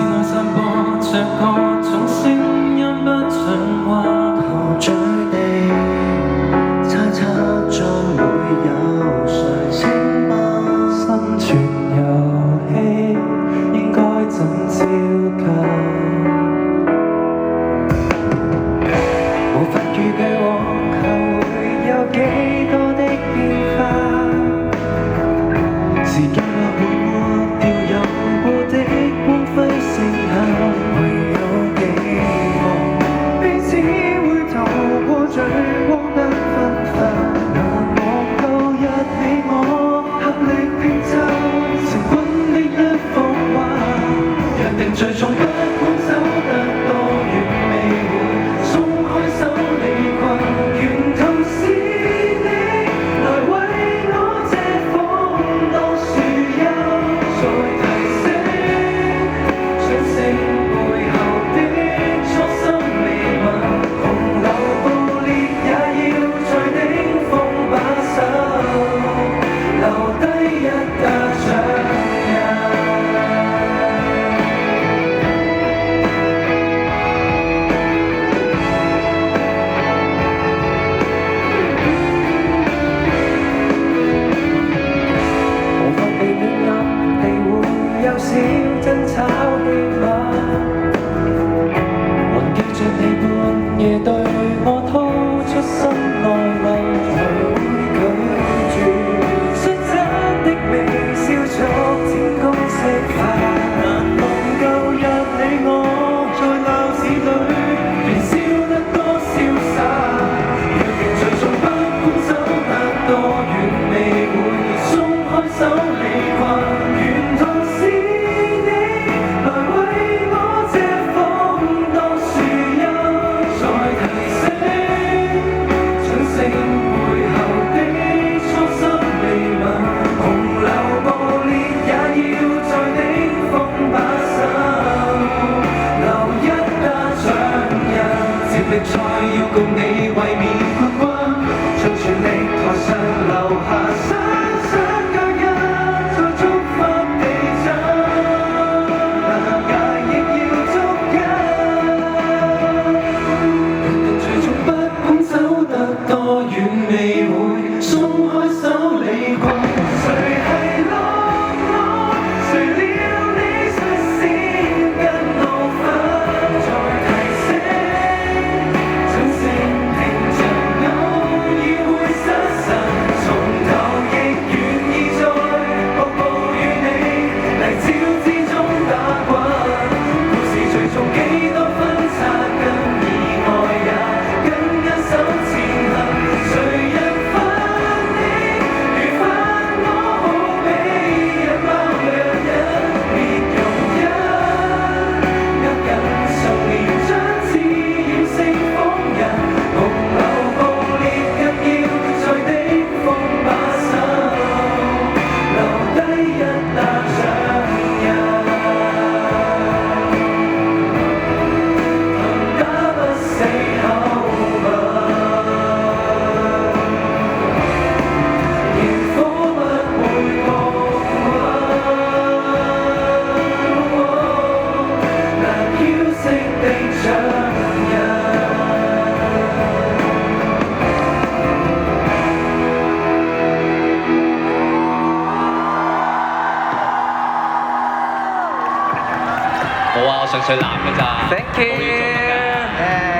內散播着各種聲音，不像話陶醉地猜測將會有誰清嗎？生存遊戲應該怎招架？無法預計往後會有幾多的變化。時間或會抹掉有過的光輝剩下，唯有寄望彼此會逃過聚光燈分化。難忘舊日你我合力拼湊成軍的一幅畫，約定最終不管走得多遠未會鬆開手離群，沿途是你來為我遮風當樹蔭，再提醒掌聲背後的初心未泯，洪流暴烈也要再頂峰把守，留低一架掌印。無法避免暗地會有小爭吵戲碼，還記着你半夜對我掏出心內話，才會拒絕率真的微笑逐漸公式化。難忘舊日你我在鬧市裏燃燒得多瀟灑，約定最終不管走得多遠未會鬆開手離群，沿途是你來為我遮風當樹蔭，再提醒掌聲背後的初心未泯，洪流暴烈也要再頂峰把守，留一打掌印，接力賽要共你衛冕冠軍，盡全力台上留下深深腳印，再觸發地震，難捱亦要捉緊，約定最終不管走得多遠未會鬆開手離群，誰係樂我？誰料你率先跟我分，再提醒掌聲停着偶爾會失神，從頭亦願意再步步與你泥沼之中打滾，故事最終幾多分岔跟意外也緊緊手前行，誰人分你如犯我好比一包藥引別容忍，握緊十年將刺染成風人，洪流暴烈更要再頂峰把守，留低一打掌印，憑打不死口吻，螢火不會降溫，難澆熄的掌印。冇啊，我純粹男嘅咋。 Thank 冇要做乜㗎。